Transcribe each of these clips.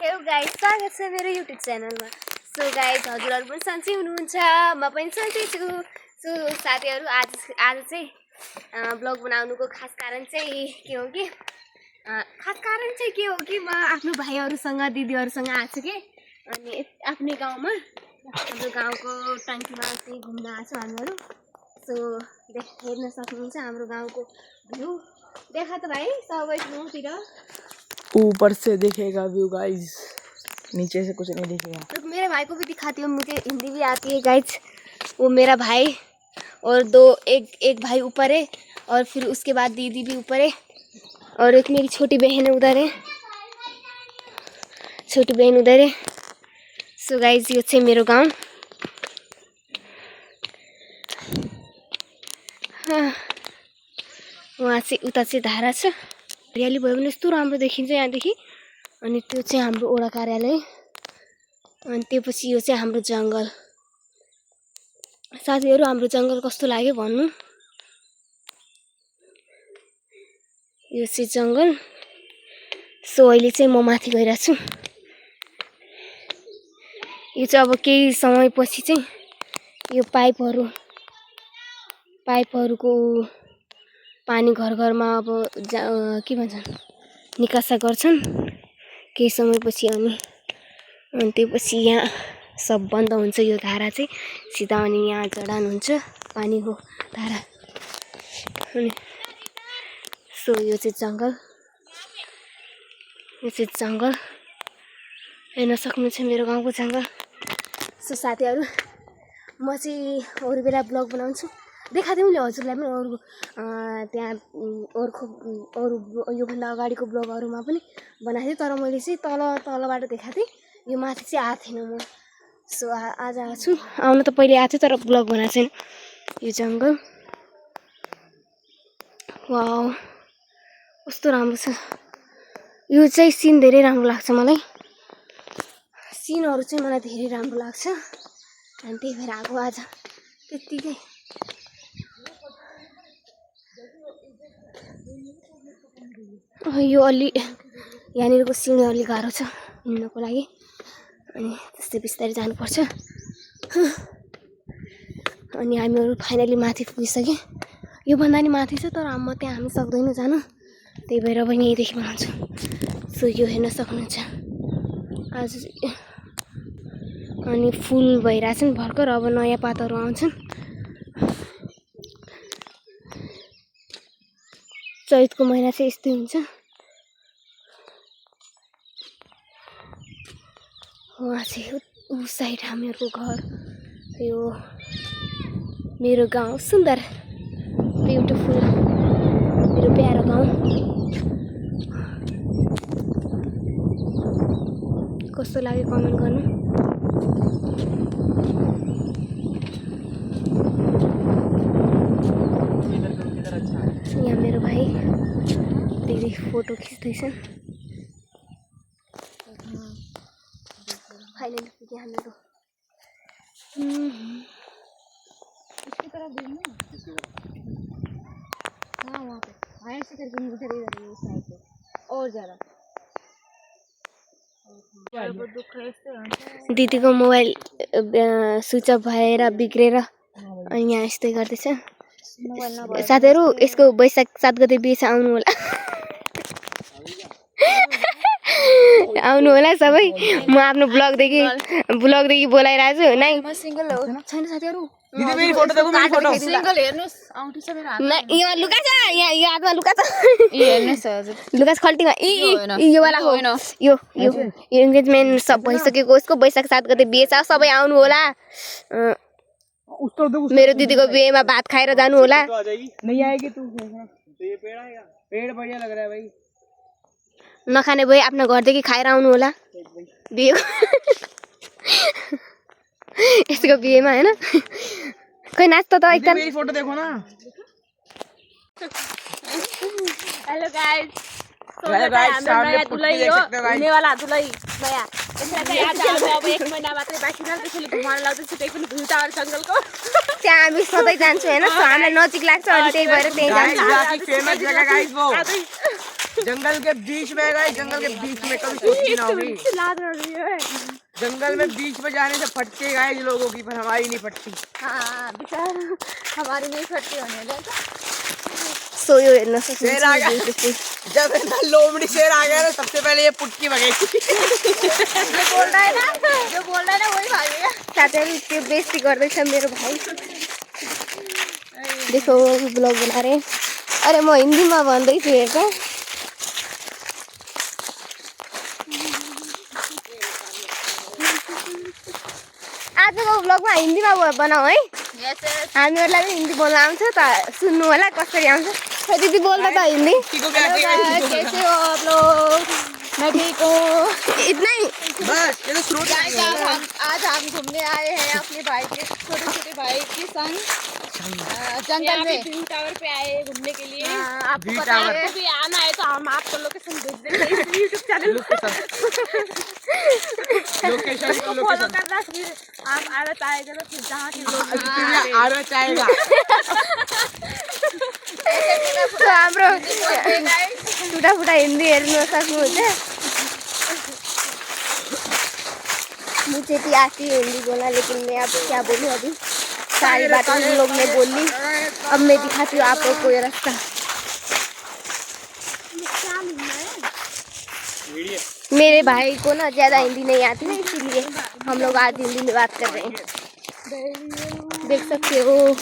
Hello guys, स्वागत छ मेरो युट्युब च्यानलमा। सो गाइस, हजुरहरु पनि सन्चै हुनुहुन्छ, म पनि सन्चै छु। सो साथीहरु, आज चाहिँ ब्लग बनाउनुको खास कारण चाहिँ के हो कि म आफ्नो भाइहरुसँग दिदीहरुसँग आएको छु के। अनि आफ्नै गाउँमा हाम्रो गाउँको टंकीमा चाहिँ घुम्न आएको छु हामीहरु। सो हेर्न सक्नुहुन्छ हाम्रो गाउँको भ्यू। देखा त भाइ सबै ठाउँतिर। ऊपर से दिखेगा व्यू गाइस, नीचे से कुछ नहीं दिखेगा। तो मेरे भाई को भी दिखाती हूँ, मुझे हिंदी भी आती है गाइस। वो मेरा भाई और एक भाई ऊपर है और फिर उसके बाद दीदी भी ऊपर है और एक मेरी छोटी बहन है उधर है, छोटी बहन उधर है। सो गाइस, यो चाहिँ मेरो गाउँ। वहाँ चाहिँ उता चाहिँ धारा छ। हरियाली भयो भने यस्तो राम्रो देखिन्छ यहाँदेखि। अनि त्यो चाहिँ हाम्रो ओडा कार्यालय। अनि त्यसपछि यो चाहिँ हाम्रो जंगल। साथीहरु, हाम्रो जंगल कस्तो लाग्यो भन्नु। यो चाहिँ जंगल। सो अहिले चाहिँ म माथि गइरहेको छु। यो चाहिँ अब केही समयपछि चाहिँ यो पाइपहरुको पानी घर घरमा अब के भन्छन् निकासा गर्छन् केही समयपछि। अनि त्यसपछि यहाँ सब बन्द हुन्छ। यो धारा चाहिँ सिधा अनि यहाँ जडान हुन्छ पानीको धारा। अनि सो यो चाहिँ जंगल, हेर्न सक्नुहुन्छ मेरो गाउँको जंगल। सो साथीहरु, म चाहिँ अरू बेला ब्लग बनाउँछु, देखादिउँ नि हजुरलाई पनि। त्यहाँ अरू योभन्दा अगाडिको ब्लगहरुमा पनि बनाएको थिएँ, तर मैले चाहिँ तलबाट देखाएको थिएँ। यो माथि चाहिँ आएको थिएन म। सो आज आएको छु। आउन त पहिले आएको थियो तर ब्लग बनाएको छैन। यो जंगल वाउ, कस्तो राम्रो छ। यो चाहिँ सिन धेरै राम्रो लाग्छ मलाई। सिनहरु चाहिँ मलाई धेरै राम्रो लाग्छ। अनि त्यही भएर आएको आज त्यतिकै। यो अलि यहाँनिरको सिँढी अलि गाह्रो छ हिँड्नको लागि। अनि त्यस्तै बिस्तारै जानुपर्छ। अनि हामीहरु फाइनली माथि पुगिसके। यो भन्दा नि माथि छ तर म त्यहाँ हामी सक्दैनौँ जान, त्यही भएर अब यहीँदेखि बनाउँछु। सो यो हेर्न सक्नुहुन्छ आज। अनि फुल भइरहेछन् भर्खर, अब नयाँ पातहरु आउँछन्। चैतको महिना चाहिँ यस्तै हुन्छ। वहाँ चाहिँ उ साइड हामीहरुको घर। यो मेरो गाउँ, सुन्दर ब्युटिफुल मेरो प्यारो गाउँ। कस्तो लाग्यो कमेन्ट गर्नु। यहाँ मेरो भाइ दिदी फोटो खिच्दैछन्। फाइनली पुग्यो हामीहरू। इसकी तरफ देखना, हाँ वहाँ पे हायर सेकेंडरी इधर इस साइड पे और ज़्यादा। दिदीको मोबाइल स्विच अफ भएर बिग्रेर अनि यहाँ यस्तै गर्दैछ। साथीहरु, यसको वैशाख 7 गते बिहे छ, आउनु होला। आउनु होला सबै। म आफ्नो ब्लगदेखि बोलाइरहेको छु। नै म सिंगल हो छैन साथीहरु। दिदी मेरी फोटो देखो, मेरी फोटो। सिंगल हेर्नुस्, आउँठी छ मेरो हातमा। यहाँ लुका छ, यहाँ हातमा लुका छ। यो हेर्नुस् हजुर, लुका छ खल्टीमा। यो वाला हो। यो एंगेजमेन्ट सब भइसकेको। यसको वैशाख 7 गते बिहे छ, सबै आउनु होला। मेरो दिदीको बिहेमा भात खाएर जानु होला। नहीं आएगी तू। तो ये पेड़ आएगा, पेड़ बढ़िया लग रहा है भाई। नखाने भए आफ्नो घरदेखि खाएर आउनु होला बिहे। यसको बिहेमा हैन। खै नाच त एकदम। मेरी फोटो देखो ना। हेलो गाइस, सामने दुलही हो, हुने वाला दुलही नयाँ। यसलाई चाहिँ आज अब 1 महिना मात्रै बाँकी छ, त्यसैले घुमाउन लाउँदैछु। त्यही पनि भ्यू टावर जंगलको। त्यहाँ हामी सधैँ जान्छौँ हैन, हामीलाई नजिक लाग्छ अनि त्यही भएर त्यही जान्छौँ। फेमस जगह गाइस वो। जंगल के बीच में गए, जंगल के बीच में कभी सोची ना होगी। जंगल में बीच में जाने से फटके गए लोगों की, पर हमारी नहीं फटती। हाँ बेचारा हमारी नहीं फटती होने दे। सो यो हेर्न शेर आ गया। सक्नुहुन्छ। जब ना लोमड़ी शेर आ गया ना, सबसे पहले ये पुटकी भगेगी। जो बोल रहा है ना वही भागेगा। साथीहरू त्यो बेइज्जती गर्दैछ मेरो भाइ। देखो ब्लग बना रहे हैं। अरे म हिन्दीमा भन्दैछु हेर्छ। आजको ब्लगमा हिन्दीमा बनाऊ है। हामीहरूलाई पनि हिन्दी बोल्न आउँछ त, सुन्नु होला कसरी आउँछ। खै दिदी बोल्दा त हिन्दी। कैसे हो आप लोग? मैं ठीक हूँ। इतना ही बस ये तो स्रोत है। आज हम घूमने आए हैं अपने भाई के छोटे भाई के संग जंगल में। व्यू टावर पे आए घूमने के लिए। आपको व्यू पता टावर। है भी आना है तो हम आपको लोकेशन भेज देंगे यूट्यूब चैनल लोकेशन फॉलो करना। फिर आप आना चाहेगा तो फिर जहाँ के लोग आना चाहेगा। तो हाम्रो फुटा हिन्दी हेर्न सक्नुहुन्छ। मुझे भी आती है हिंदी बोलना, लेकिन मैं अब क्या बोलूँ, अभी सारी बातें उन लोग ने बोल ली। अब मैं दिखाती हूँ आप लोग को ये रास्ता। मेरे भाई को ना ज़्यादा हिंदी नहीं आती ना, इसीलिए हम लोग आज हिंदी में बात कर रहे हैं। देख सकते हो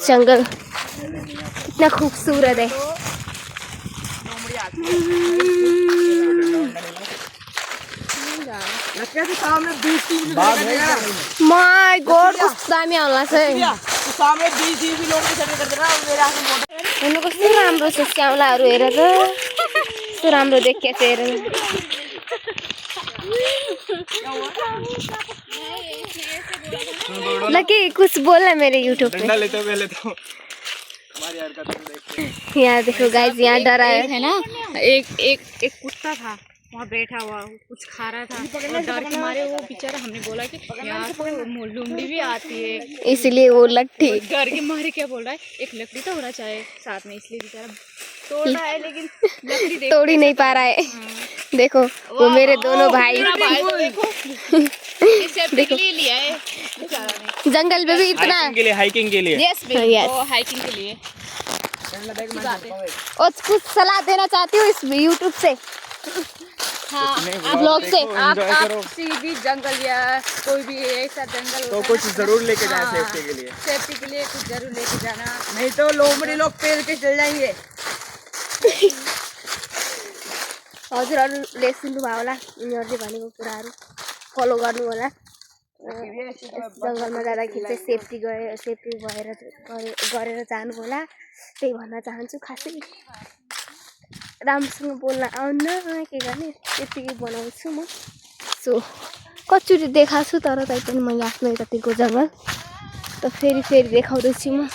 जंगल कितना खूबसूरत है। सामने 20-30 माय गॉड कस्तो दामी आउला छ सामने 20-30 लोग सेटल कर देना मेरे हाथ में मोटर। हेर्नु कस्तो राम्रो छ स्याउलाहरू, हेर त कस्तो राम्रो देखिएको छ हेर। लकी कुछ बोलना मेरे यूट्यूब पे। लेते पहले तो हमारी हरकत देख के। यहाँ देखो गाइस, यहाँ डरा है ना। एक कुत्ता था वहाँ बैठा हुआ, कुछ खा रहा था और डर के मारे वो बेचारा, हमने बोला कि यहाँ तो लोमड़ी भी आती है, इसलिए वो लट्ठी डर के मारे क्या बोल रहा है, एक लकड़ी तो होना चाहिए साथ में, इसलिए बेचारा तोड़ रहा है लेकिन लकड़ी तोड़ नहीं पा रहा है। देखो वो मेरे दोनों भाई देखो देखो लिया है बेचारा ने जंगल में भी इतना। हाइकिंग के लिए यस Yes. वो हाइकिंग के लिए। और कुछ सलाह देना चाहती हूँ इस यूट्यूब से, हाँ ब्लॉग से। आप किसी भी जंगल या कोई भी ऐसा जंगल तो कुछ जरूर लेके जाए सेफ्टी के लिए। सेफ्टी के लिए कुछ जरूर लेके जाना, नहीं तो लोमड़ी लोग पेड़ के चल जाएंगे। हजुरहरूले सुन्नुभयो होला, यिनीहरूले भनेको कुराहरू फलो गर्नु होला। जङ्गलमा जाँदाखेरि चाहिँ सेफ्टी गरेर जानु होला, त्यही भन्न चाहन्छु। खासै राम्रोसँग बोल्न आउन्न, के गर्ने, त्यत्तिकै बनाउँछु म। सो कतिचोटि देखाएको छु, तर तैपनि मैले आफ्नो यतातिरको जङ्गल त फेरि देखाउँदैछु म।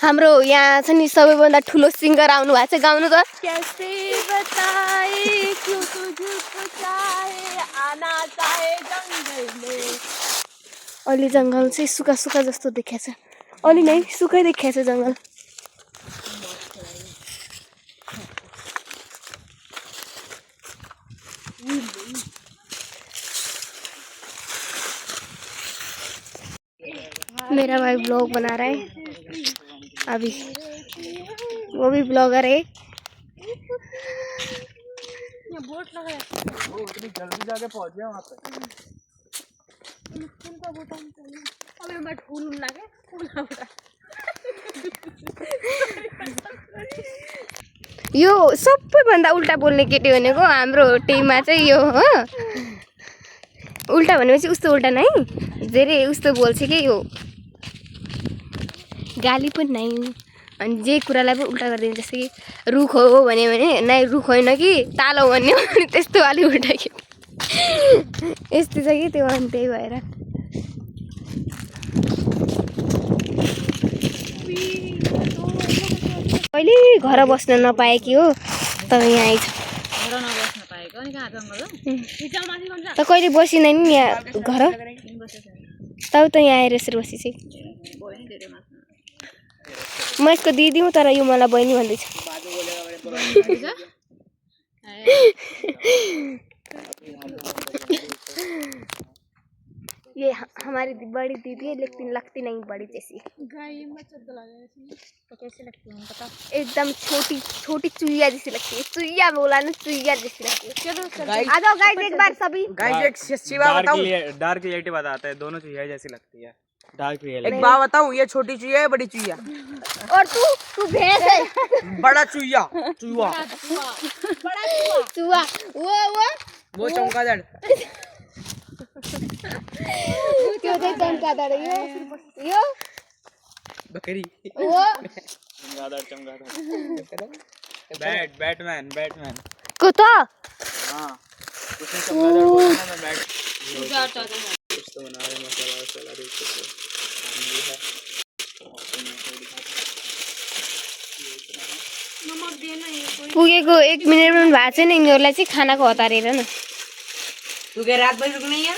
हाम्रो यहाँ छ नि सबैभन्दा ठुलो सिङ्गर आउनु भएको छ, गाउनु त। कैसे बताए क्यों तुझको चाहे आना चाहे जंगल में। अलि जङ्गल चाहिँ सुक्खा सुक्खा जस्तो देखिएको छ, अलि नै सुक्खै देखिएको छ जङ्गल। मेरा भाई ब्लॉग बना रहा है अभी, वो भी ब्लॉगर है। बोट लगा वो इतनी जल्दी जाके पहुंच गया वहाँ पे। अबे मैं फूल लागे फूल उड़ा यो सबैभन्दा उल्टा बोल्ने केटी भनेको हाम्रो टिममा चाहिँ यो हो। उल्टा भनेपछि उस्तो उल्टा नै, धेरै उस्तो बोल्छ कि यो, गाली पनि नै, अनि जे कुरालाई पनि उल्टा गरिदिन्छ। जस्तै कि रुख हो भन्यो भने नै रुख होइन कि तालो भन्यो भने त्यस्तो अलि उल्टा कि यस्तो छ कि त्यो, अनि त्यही भएर कहिले घर बस्न नपाए कि हो तर यहाँ आइज घर नबस्न पाएको अनि कहाँ जङ्गल हो त कहिले बसिँदैन नि यहाँ घर तब त यहाँ आएर यसरी बसिस म यसको दिदी हुँ तर यो मलाई बहिनी भन्दैछ ये हमारी बड़ी दीदी है लेकिन लगती नहीं बड़ी जैसी तो कैसे लगती है पता एकदम छोटी छोटी चुईया जैसी लगती है चुईया बोला ना चुईया जैसी लगती है चलो आ जाओ गाइस एक बार सभी गाइस एक शिवा बताऊं डार्क रियलिटी बताता है दोनों चीजें जैसी लगती है डार्क रियलिटी एक बात बताऊं ये छोटी चुईया है बड़ी चुईया और तू भैंस है बड़ा चुईया चुईवा बड़ा चूहा वो चमगादड़ क्यों दे चमगादड़ यो बकरी वो चमगादड़ बैटमैन कुत्ता हाँ उसने चमगादड़ बोला ना मैं बैट कुछ तो बना रहे मसाला देख सकते हो पुगेको 1 मिनेट पनि भएको छैन यिनीहरूलाई चाहिँ खानाको हतार हेर न तू क्या रात भर रुकनी है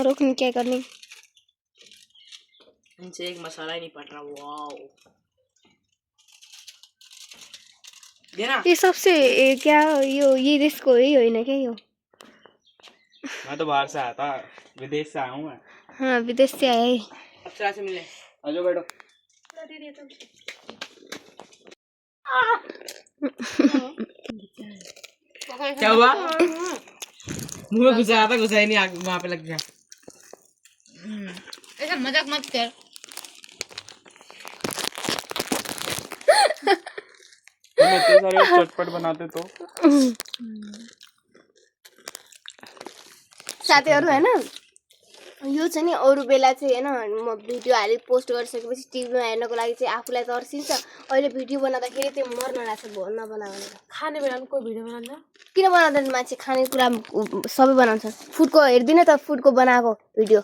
रोक्ने क्या गर्ने इनसे एक मसाला ही नहीं पड़ रहा वाओ देना ये सबसे क्या यो ये देशको यही होइन क्या यो मैं तो बाहर से आया था विदेश से आया हूँ मैं हाँ विदेश से आया है अप्सरा से मिले आजो बैठो क्या हुआ मुंह में घुसा था घुसा ही नहीं आग वहाँ पे लग गया ऐसा मजाक मत कर तुम इतने सारे चटपट बनाते तो साथीहरू हैन यो चाहिँ नि अरू बेला चाहिँ हैन म भिडियो हाली पोस्ट गरिसकेपछि टिभीमा हेर्नको लागि चाहिँ आफूलाई तर्सिन्छ अहिले भिडियो बनाउँदाखेरि त्यो मर्न लाग्छ नबना भनेर खाने बेला को भिडियो बनाउँदा किन बनाउँदैन मान्छे खाने कुरा सबै बनाउँछ फुडको हेर्दिन त फुडको बनाएको भिडियो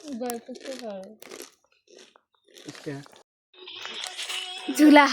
झुला